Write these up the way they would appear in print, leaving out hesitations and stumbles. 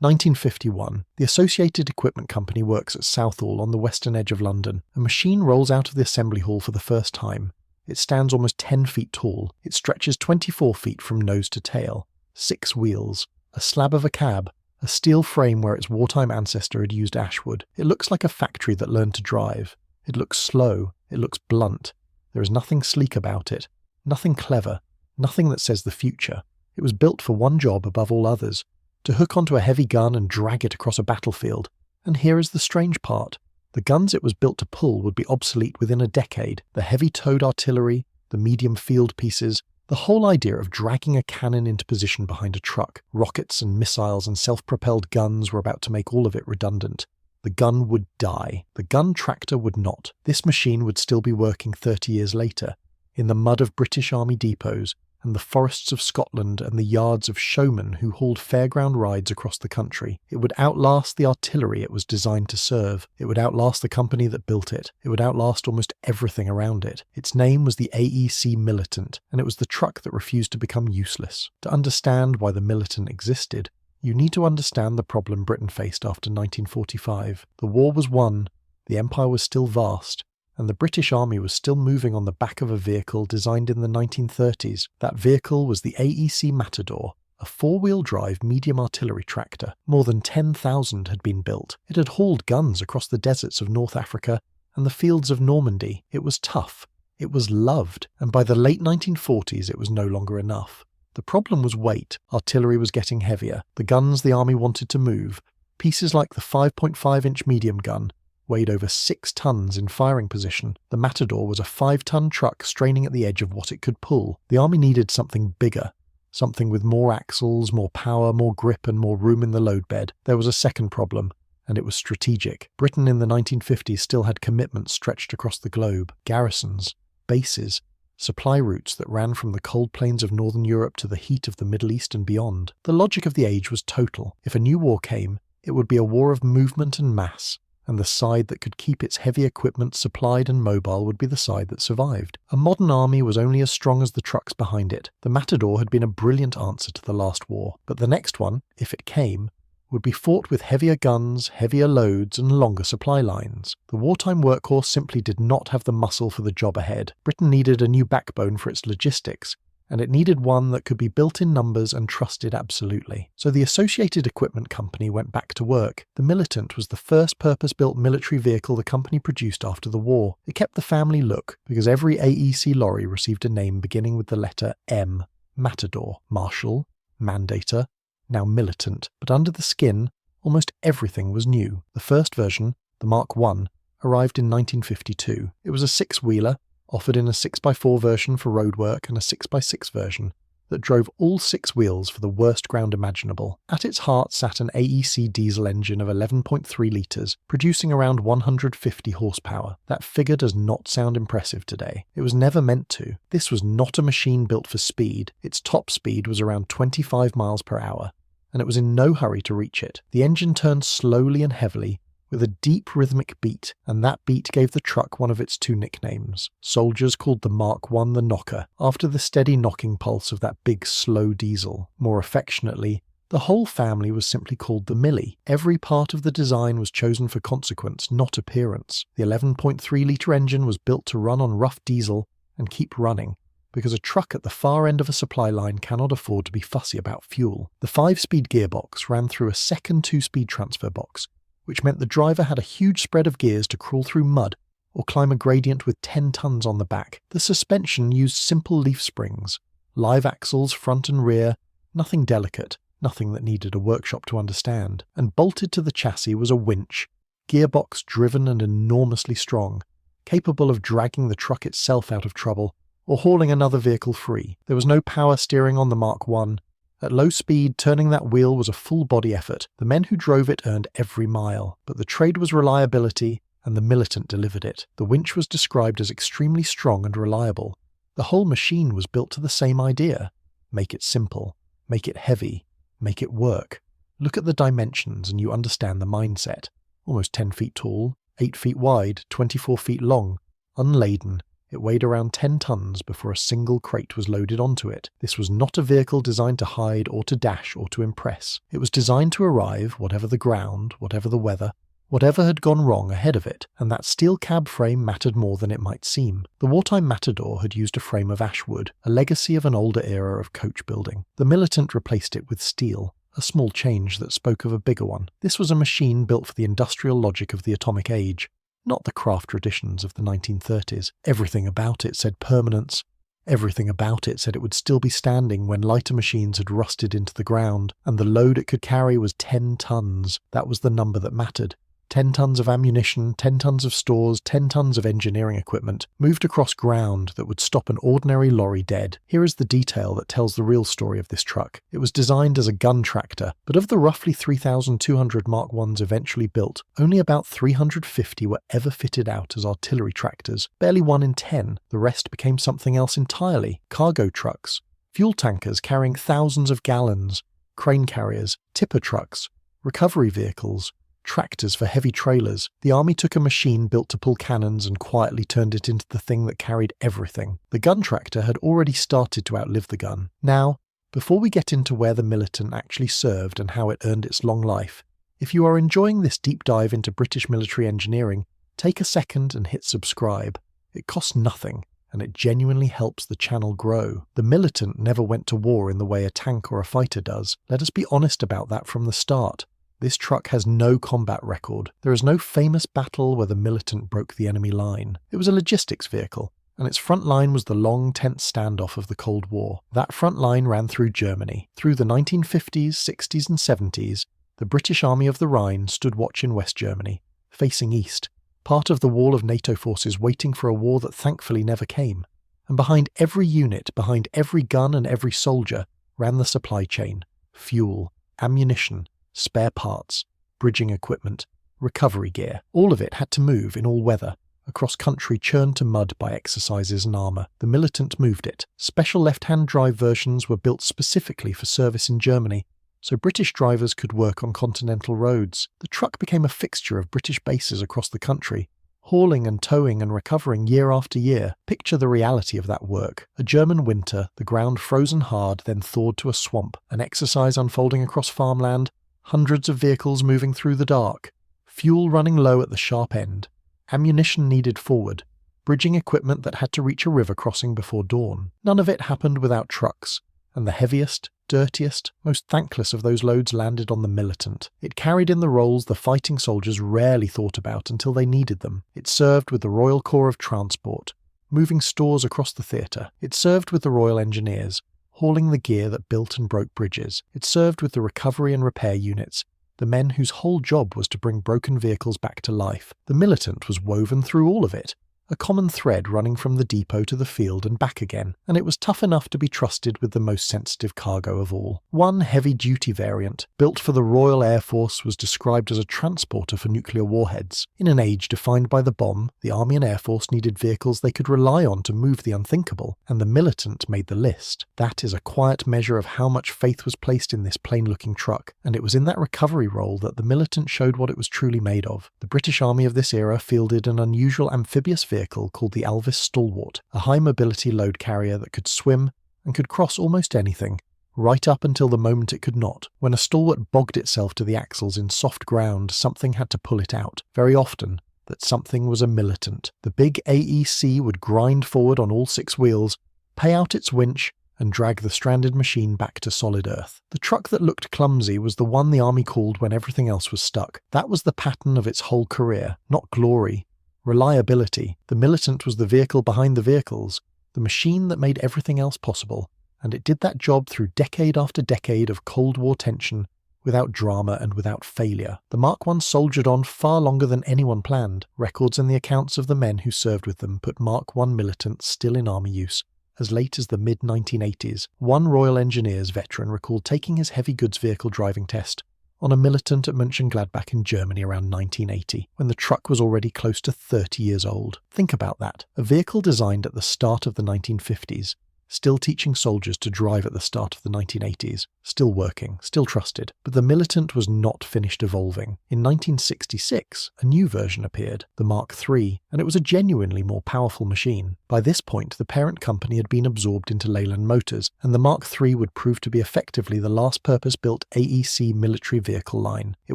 1951. The Associated Equipment Company works at Southall on the western edge of London. A machine rolls out of the assembly hall for the first time. It stands almost 10 feet tall. It stretches 24 feet from nose to tail. 6 wheels. A slab of a cab. A steel frame where its wartime ancestor had used ashwood. It looks like a factory that learned to drive. It looks slow. It looks blunt. There is nothing sleek about it. Nothing clever. Nothing that says the future. It was built for one job above all others. To hook onto a heavy gun and drag it across a battlefield. And here is the strange part. The guns it was built to pull would be obsolete within a decade. The heavy-towed artillery, the medium field pieces, the whole idea of dragging a cannon into position behind a truck, rockets and missiles and self-propelled guns were about to make all of it redundant. The gun would die. The gun tractor would not. This machine would still be working 30 years later, in the mud of British Army depots, and the forests of Scotland and the yards of showmen who hauled fairground rides across the country. It would outlast the artillery it was designed to serve. It would outlast the company that built it. It would outlast almost everything around it. Its name was the AEC Militant, and it was the truck that refused to become useless. To understand why the Militant existed, you need to understand the problem Britain faced after 1945. The war was won, the empire was still vast, and the British Army was still moving on the back of a vehicle designed in the 1930s. That vehicle was the AEC Matador, a 4-wheel drive medium artillery tractor. More than 10,000 had been built. It had hauled guns across the deserts of North Africa and the fields of Normandy. It was tough. It was loved. And by the late 1940s, it was no longer enough. The problem was weight. Artillery was getting heavier. The guns the army wanted to move, pieces like the 5.5-inch medium gun, weighed over 6 tons in firing position. The Matador was a 5-ton truck straining at the edge of what it could pull. The army needed something bigger, something with more axles, more power, more grip and more room in the load bed. There was a second problem, and it was strategic. Britain in the 1950s still had commitments stretched across the globe, garrisons, bases, supply routes that ran from the cold plains of northern Europe to the heat of the Middle East and beyond. The logic of the age was total. If a new war came, it would be a war of movement and mass, and the side that could keep its heavy equipment supplied and mobile would be the side that survived. A modern army was only as strong as the trucks behind it. The Matador had been a brilliant answer to the last war, but the next one, if it came, would be fought with heavier guns, heavier loads, and longer supply lines. The wartime workhorse simply did not have the muscle for the job ahead. Britain needed a new backbone for its logistics, and it needed one that could be built in numbers and trusted absolutely. So the Associated Equipment Company went back to work. The Militant was the first purpose-built military vehicle the company produced after the war. It kept the family look, because every AEC lorry received a name beginning with the letter M. Matador, Marshal, Mandator, now Militant. But under the skin, almost everything was new. The first version, the Mark I, arrived in 1952. It was a 6-wheeler, offered in a 6x4 version for road work and a 6x6 version, that drove all 6 wheels for the worst ground imaginable. At its heart sat an AEC diesel engine of 11.3 litres, producing around 150 horsepower. That figure does not sound impressive today. It was never meant to. This was not a machine built for speed. Its top speed was around 25 miles per hour, and it was in no hurry to reach it. The engine turned slowly and heavily, with a deep rhythmic beat, and that beat gave the truck one of its 2 nicknames. Soldiers called the Mark I the Knocker, after the steady knocking pulse of that big, slow diesel. More affectionately, the whole family was simply called the Millie. Every part of the design was chosen for consequence, not appearance. The 11.3-litre engine was built to run on rough diesel and keep running, because a truck at the far end of a supply line cannot afford to be fussy about fuel. The 5-speed gearbox ran through a second 2-speed transfer box, which meant the driver had a huge spread of gears to crawl through mud or climb a gradient with 10 tons on the back. The suspension used simple leaf springs, live axles front and rear, nothing delicate, nothing that needed a workshop to understand. And bolted to the chassis was a winch, gearbox driven and enormously strong, capable of dragging the truck itself out of trouble or hauling another vehicle free. There was no power steering on the Mark I. At low speed, turning that wheel was a full-body effort. The men who drove it earned every mile, but the trade was reliability, and the Militant delivered it. The winch was described as extremely strong and reliable. The whole machine was built to the same idea. Make it simple, make it heavy, make it work. Look at the dimensions and you understand the mindset. Almost 10 feet tall, 8 feet wide, 24 feet long, unladen, It weighed around 10 tons before a single crate was loaded onto it. This was not a vehicle designed to hide or to dash or to impress. It was designed to arrive, whatever the ground, whatever the weather, whatever had gone wrong ahead of it, and that steel cab frame mattered more than it might seem. The wartime Matador had used a frame of ash wood, a legacy of an older era of coach building. The Militant replaced it with steel, a small change that spoke of a bigger one. This was a machine built for the industrial logic of the atomic age, not the craft traditions of the 1930s. Everything about it said permanence. Everything about it said it would still be standing when lighter machines had rusted into the ground, and the load it could carry was 10 tons. That was the number that mattered. 10 tons of ammunition, 10 tons of stores, 10 tons of engineering equipment, moved across ground that would stop an ordinary lorry dead. Here is the detail that tells the real story of this truck. It was designed as a gun tractor, but of the roughly 3,200 Mark Is eventually built, only about 350 were ever fitted out as artillery tractors. Barely 1 in 10. The rest became something else entirely. Cargo trucks, fuel tankers carrying thousands of gallons, crane carriers, tipper trucks, recovery vehicles, tractors for heavy trailers. The army took a machine built to pull cannons and quietly turned it into the thing that carried everything. The gun tractor had already started to outlive the gun. Now, before we get into where the Militant actually served and how it earned its long life, if you are enjoying this deep dive into British military engineering, take a second and hit subscribe. It costs nothing, and it genuinely helps the channel grow. The Militant never went to war in the way a tank or a fighter does. Let us be honest about that from the start. This truck has no combat record. There is no famous battle where the Militant broke the enemy line. It was a logistics vehicle, and its front line was the long, tense standoff of the Cold War. That front line ran through Germany. Through the 1950s, 60s and 70s, the British Army of the Rhine stood watch in West Germany, facing east, part of the wall of NATO forces waiting for a war that thankfully never came. And behind every unit, behind every gun and every soldier, ran the supply chain: fuel, ammunition, spare parts, bridging equipment, recovery gear. All of it had to move in all weather, across country churned to mud by exercises and armour. The Militant moved it. Special left-hand drive versions were built specifically for service in Germany, so British drivers could work on continental roads. The truck became a fixture of British bases across the country, hauling and towing and recovering year after year. Picture the reality of that work. A German winter, the ground frozen hard, then thawed to a swamp, an exercise unfolding across farmland, hundreds of vehicles moving through the dark, fuel running low at the sharp end, ammunition needed forward, bridging equipment that had to reach a river crossing before dawn. None of it happened without trucks, and the heaviest, dirtiest, most thankless of those loads landed on the Militant. It carried in the roles the fighting soldiers rarely thought about until they needed them. It served with the Royal Corps of Transport, moving stores across the theatre. It served with the Royal Engineers, hauling the gear that built and broke bridges. It served with the recovery and repair units, the men whose whole job was to bring broken vehicles back to life. The Militant was woven through all of it, a common thread running from the depot to the field and back again, and it was tough enough to be trusted with the most sensitive cargo of all. One heavy-duty variant, built for the Royal Air Force, was described as a transporter for nuclear warheads. In an age defined by the bomb, the Army and Air Force needed vehicles they could rely on to move the unthinkable, and the Militant made the list. That is a quiet measure of how much faith was placed in this plain-looking truck, and it was in that recovery role that the Militant showed what it was truly made of. The British Army of this era fielded an unusual amphibious vehicle called the Alvis Stalwart, a high-mobility load carrier that could swim and could cross almost anything, right up until the moment it could not. When a Stalwart bogged itself to the axles in soft ground, something had to pull it out. Very often, that something was a Militant. The big AEC would grind forward on all 6 wheels, pay out its winch, and drag the stranded machine back to solid earth. The truck that looked clumsy was the one the army called when everything else was stuck. That was the pattern of its whole career, not glory. Reliability. The Militant was the vehicle behind the vehicles, the machine that made everything else possible, and it did that job through decade after decade of Cold War tension, without drama and without failure. The Mark I soldiered on far longer than anyone planned. Records and the accounts of the men who served with them put Mark I Militants still in army use as late as the mid-1980s. One Royal Engineers veteran recalled taking his heavy goods vehicle driving test on a Militant at Mönchengladbach in Germany around 1980, when the truck was already close to 30 years old. Think about that. A vehicle designed at the start of the 1950s, still teaching soldiers to drive at the start of the 1980s, still working, still trusted. But the Militant was not finished evolving. In 1966, a new version appeared, the Mark III, and it was a genuinely more powerful machine. By this point, the parent company had been absorbed into Leyland Motors, and the Mark III would prove to be effectively the last purpose-built AEC military vehicle line. It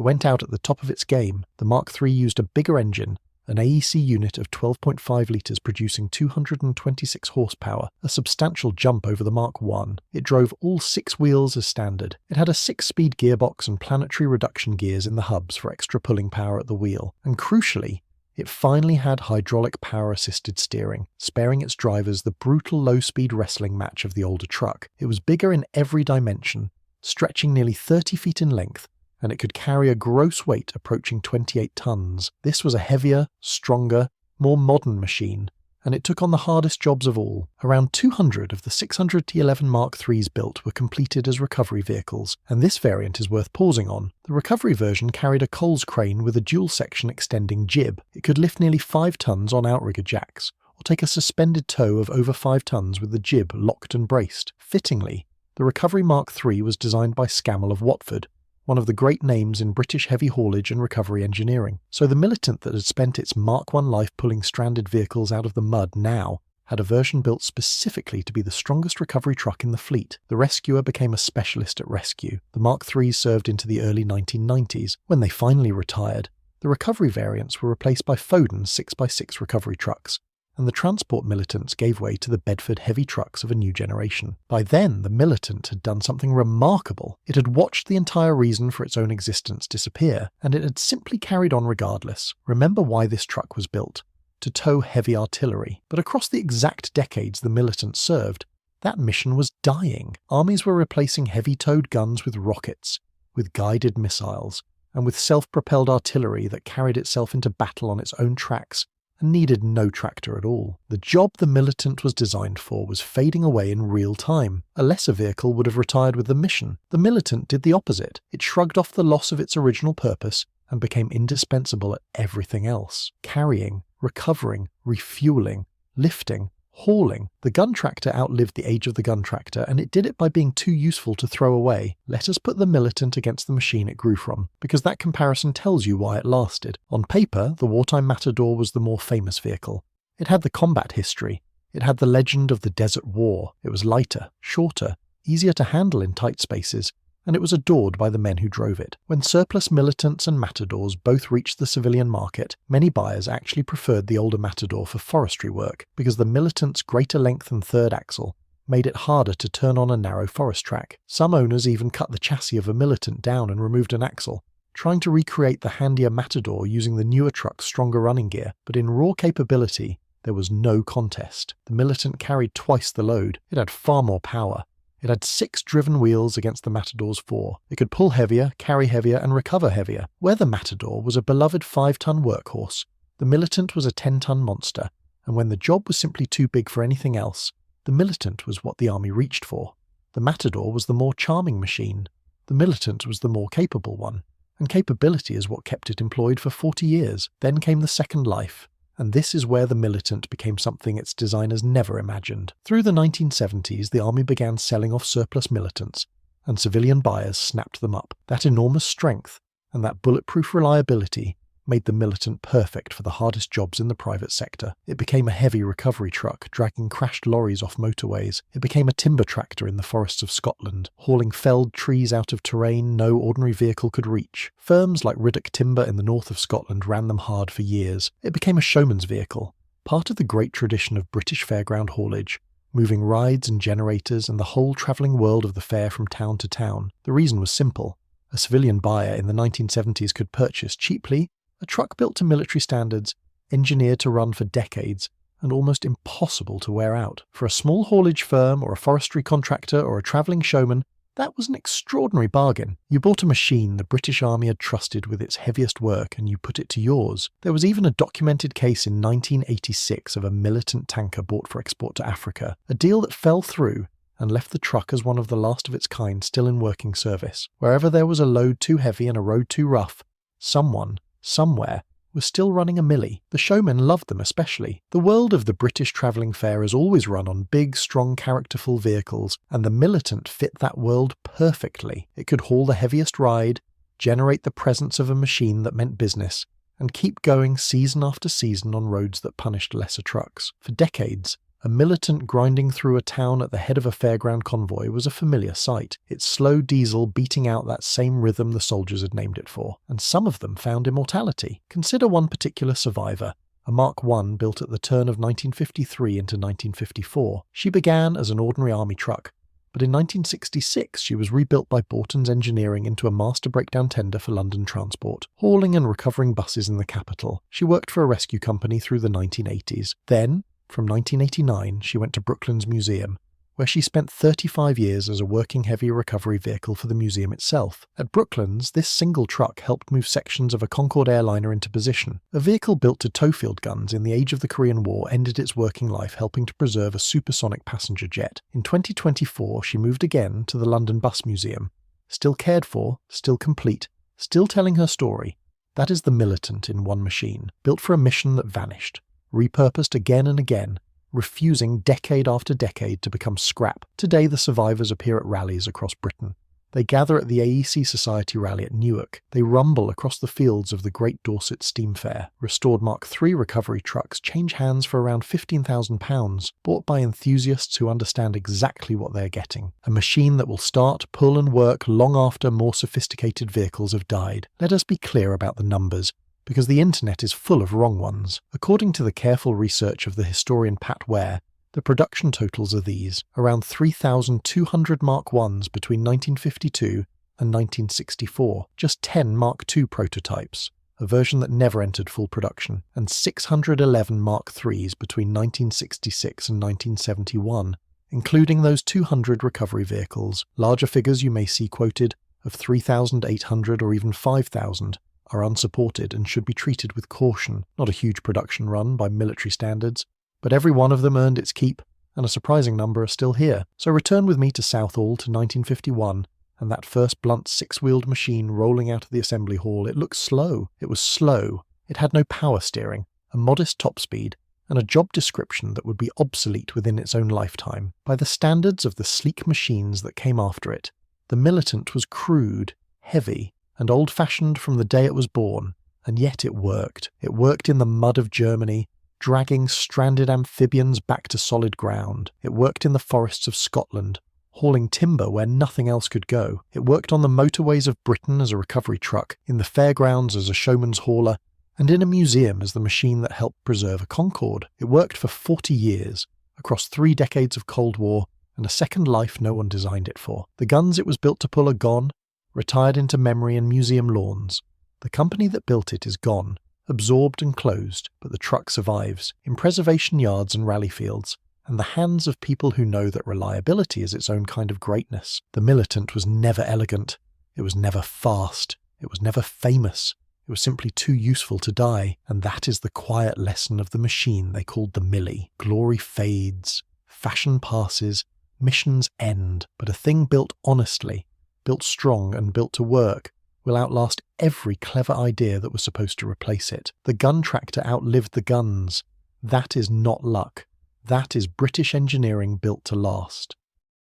went out at the top of its game. The Mark III used a bigger engine, an AEC unit of 12.5 litres producing 226 horsepower, a substantial jump over the Mark I. It drove all 6 wheels as standard. It had a 6-speed gearbox and planetary reduction gears in the hubs for extra pulling power at the wheel. And crucially, it finally had hydraulic power-assisted steering, sparing its drivers the brutal low-speed wrestling match of the older truck. It was bigger in every dimension, stretching nearly 30 feet in length, and it could carry a gross weight approaching 28 tons. This was a heavier, stronger, more modern machine, and it took on the hardest jobs of all. Around 200 of the 600 T11 Mark IIIs built were completed as recovery vehicles, and this variant is worth pausing on. The recovery version carried a Coles crane with a dual-section extending jib. It could lift nearly 5 tons on outrigger jacks, or take a suspended tow of over 5 tons with the jib locked and braced. Fittingly, the recovery Mark III was designed by Scammell of Watford, one of the great names in British heavy haulage and recovery engineering. So the Militant that had spent its Mark I life pulling stranded vehicles out of the mud now had a version built specifically to be the strongest recovery truck in the fleet. The Rescuer became a specialist at rescue. The Mark III served into the early 1990s. When they finally retired, the recovery variants were replaced by Foden's 6x6 recovery trucks, and the transport Militants gave way to the Bedford heavy trucks of a new generation. By then, the Militant had done something remarkable. It had watched the entire reason for its own existence disappear, and it had simply carried on regardless. Remember why this truck was built: to tow heavy artillery. But across the exact decades the Militant served, that mission was dying. Armies were replacing heavy-towed guns with rockets, with guided missiles, and with self-propelled artillery that carried itself into battle on its own tracks and needed no tractor at all. The job the Militant was designed for was fading away in real time. A lesser vehicle would have retired with the mission. The Militant did the opposite. It shrugged off the loss of its original purpose and became indispensable at everything else: carrying, recovering, refueling, lifting, hauling. The gun tractor outlived the age of the gun tractor, and it did it by being too useful to throw away. Let us put the Militant against the machine it grew from, because that comparison tells you why it lasted. On paper, the wartime Matador was the more famous vehicle. It had the combat history. It had the legend of the Desert War. It was lighter, shorter, easier to handle in tight spaces, and it was adored by the men who drove it. When surplus Militants and Matadors both reached the civilian market, many buyers actually preferred the older Matador for forestry work, because the Militant's greater length and third axle made it harder to turn on a narrow forest track. Some owners even cut the chassis of a Militant down and removed an axle, trying to recreate the handier Matador using the newer truck's stronger running gear. But in raw capability, there was no contest. The Militant carried twice the load. It had far more power. It had 6 driven wheels against the Matador's 4. It could pull heavier, carry heavier, and recover heavier. Where the Matador was a beloved 5-ton workhorse, the Militant was a 10-ton monster, and when the job was simply too big for anything else, the Militant was what the army reached for. The Matador was the more charming machine. The Militant was the more capable one, and capability is what kept it employed for 40 years. Then came the second life, and this is where the Militant became something its designers never imagined. Through the 1970s, the army began selling off surplus Militants, and civilian buyers snapped them up. That enormous strength and that bulletproof reliability made the Militant perfect for the hardest jobs in the private sector. It became a heavy recovery truck, dragging crashed lorries off motorways. It became a timber tractor in the forests of Scotland, hauling felled trees out of terrain no ordinary vehicle could reach. Firms like Rhythmic Timber in the north of Scotland ran them hard for years. It became a showman's vehicle, part of the great tradition of British fairground haulage, moving rides and generators and the whole travelling world of the fair from town to town. The reason was simple. A civilian buyer in the 1970s could purchase cheaply a truck built to military standards, engineered to run for decades, and almost impossible to wear out. For a small haulage firm or a forestry contractor or a travelling showman, that was an extraordinary bargain. You bought a machine the British Army had trusted with its heaviest work and you put it to yours. There was even a documented case in 1986 of a Militant tanker bought for export to Africa, a deal that fell through and left the truck as one of the last of its kind still in working service. Wherever there was a load too heavy and a road too rough, someone, somewhere, was still running a Millie. The showmen loved them especially. The world of the British travelling fair has always run on big, strong, characterful vehicles, and the Militant fit that world perfectly. It could haul the heaviest ride, generate the presence of a machine that meant business, and keep going season after season on roads that punished lesser trucks. For decades, a Militant grinding through a town at the head of a fairground convoy was a familiar sight, its slow diesel beating out that same rhythm the soldiers had named it for, and some of them found immortality. Consider one particular survivor, a Mark I built at the turn of 1953 into 1954. She began as an ordinary army truck, but in 1966 she was rebuilt by Borton's Engineering into a master breakdown tender for London Transport, hauling and recovering buses in the capital. She worked for a rescue company through the 1980s. Then, from 1989, she went to Brooklands Museum, where she spent 35 years as a working heavy recovery vehicle for the museum itself. At Brooklands, this single truck helped move sections of a Concorde airliner into position. A vehicle built to tow field guns in the age of the Korean War ended its working life helping to preserve a supersonic passenger jet. In 2024, she moved again to the London Bus Museum. Still cared for, still complete, still telling her story. That is the Militant in one machine, built for a mission that vanished, repurposed again and again, refusing decade after decade to become scrap. Today the survivors appear at rallies across Britain. They gather at the AEC Society rally at Newark. They rumble across the fields of the Great Dorset Steam Fair. Restored Mark III recovery trucks change hands for around £15,000, bought by enthusiasts who understand exactly what they're getting. A machine that will start, pull and work long after more sophisticated vehicles have died. Let us be clear about the numbers, because the internet is full of wrong ones. According to the careful research of the historian Pat Ware, the production totals are these: around 3,200 Mark Is between 1952 and 1964, just 10 Mark II prototypes, a version that never entered full production, and 611 Mark IIIs between 1966 and 1971, including those 200 recovery vehicles. Larger figures you may see quoted, of 3,800 or even 5,000, are unsupported and should be treated with caution. Not a huge production run by military standards, but every one of them earned its keep, and a surprising number are still here. So return with me to Southall to 1951, and that first blunt six-wheeled machine rolling out of the assembly hall. It looked slow. It was slow. It had no power steering, a modest top speed, and a job description that would be obsolete within its own lifetime. By the standards of the sleek machines that came after it, the Militant was crude, heavy, and old-fashioned from the day it was born, and yet it worked. It worked in the mud of Germany, dragging stranded amphibians back to solid ground. It worked in the forests of Scotland, hauling timber where nothing else could go. It worked on the motorways of Britain as a recovery truck, in the fairgrounds as a showman's hauler, and in a museum as the machine that helped preserve a Concorde. It worked for 40 years, across 3 decades of Cold War, and a second life no one designed it for. The guns it was built to pull are gone, retired into memory and museum lawns. The company that built it is gone, absorbed and closed, but the truck survives, in preservation yards and rally fields, and the hands of people who know that reliability is its own kind of greatness. The Militant was never elegant, it was never fast, it was never famous, it was simply too useful to die, and that is the quiet lesson of the machine they called the Millie. Glory fades, fashion passes, missions end, but a thing built honestly, built strong and built to work, will outlast every clever idea that was supposed to replace it. The gun tractor outlived the guns. That is not luck. That is British engineering built to last.